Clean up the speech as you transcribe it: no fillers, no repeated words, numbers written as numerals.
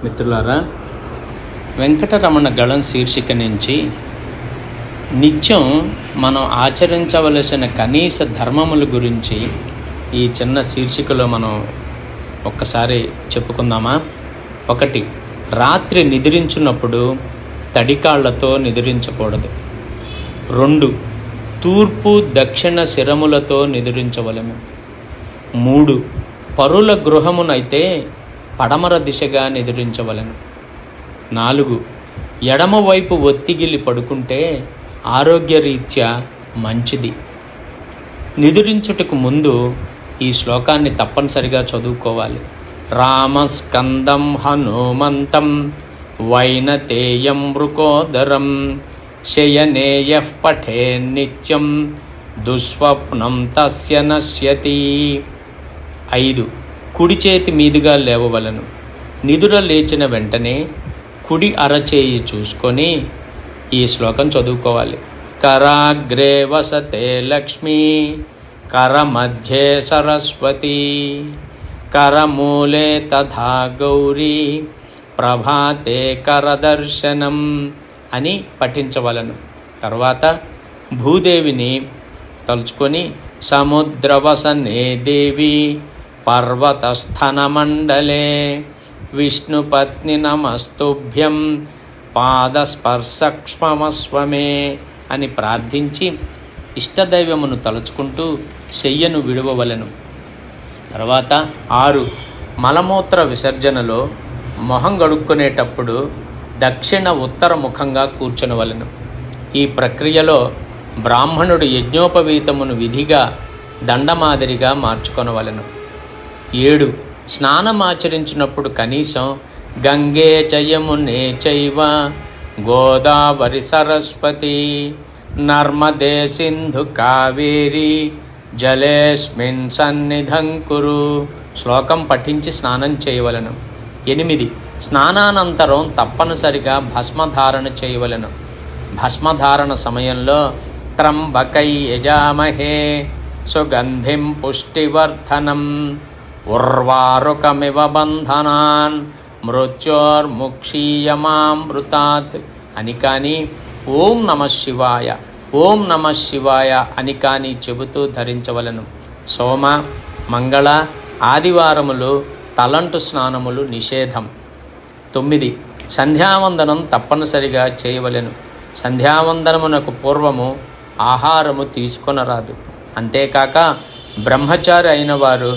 మిత్రులారా, వెంకటరమణ గళం శీర్షిక నుంచి నిత్యం మనం ఆచరించవలసిన కనీస ధర్మముల గురించి ఈ చిన్న శీర్షికలో మనం ఒక్కసారి చెప్పుకుందామా. 1. రాత్రి నిద్రించున్నప్పుడు తడికాళ్లతో నిద్రించకూడదు. 2. తూర్పు దక్షిణ శిరములతో నిద్రించవలెను. 3. పరుల గృహమునైతే పడమర దిశగా నిద్రించవలెను. 4. ఎడమవైపు ఒత్తిగిలి పడుకుంటే ఆరోగ్యరీత్యా మంచిది. నిద్రించుటకు ముందు ఈ శ్లోకాన్ని తప్పనిసరిగా చదువుకోవాలి. రామస్కందం హనుమంతం వైనతేయం మృకోదరం శయనేయః పఠే నిత్యం దుస్వప్నం తస్య నశ్యతి. 5. కుడి చేతి మీదుగా లేవవలను. నిదుర లేచిన వెంటనే కుడి అరచేయి చూసుకొని ఈ శ్లోకం చదువుకోవాలి. కరాగ్రే వసతే లక్ష్మీ కరమధ్యే సరస్వతి కరమూలే తథా గౌరీ ప్రభాతే కరదర్శనం అని పఠించవలను. తర్వాత భూదేవిని తలుచుకొని సముద్రవసనే దేవి పర్వతస్థనమండలే విష్ణుపత్ని నమస్తుభ్యం పాదస్పర్శక్ష్మమస్వమే అని ప్రార్థించి ఇష్టదైవమును తలుచుకుంటూ శయ్యను విడువవలెను. తర్వాత 6. మలమూత్ర విసర్జనలో మొహం గడుక్కునేటప్పుడు దక్షిణ ఉత్తర ముఖంగా కూర్చొనవలెను. ఈ ప్రక్రియలో బ్రాహ్మణుడు యజ్ఞోపవీతమును విధిగా దండమాదిరిగా మార్చుకొనవలెను. 7. స్నానమాచరించినప్పుడు కనీసం గంగే చయమునే చైవ గోదావరి సరస్వతి నర్మదే సింధు కావేరి జలేస్మిన్ సన్నిధం కురు శ్లోకం పఠించి స్నానం చేయవలెను. 8. స్నానానంతరం తప్పనిసరిగా భస్మధారణ చేయవలెను. భస్మధారణ సమయంలో త్రంబకై యజామహే సుగంధిం పుష్టివర్ధనం ఉర్వారుకమివ బంధనాన్ మృత్యోర్ముక్షీయమామృతాత్ అని కానీ ఓం నమః శివాయ ఓం నమః శివాయ అని కానీ చెబుతూ ధరించవలెను. సోమ మంగళ ఆదివారములు తలంటు స్నానములు నిషేధం. 9. సంధ్యావందనం తప్పనిసరిగా చేయవలెను. సంధ్యావందనమునకు పూర్వము ఆహారము తీసుకొనరాదు. అంతేకాక బ్రహ్మచారి అయిన వారు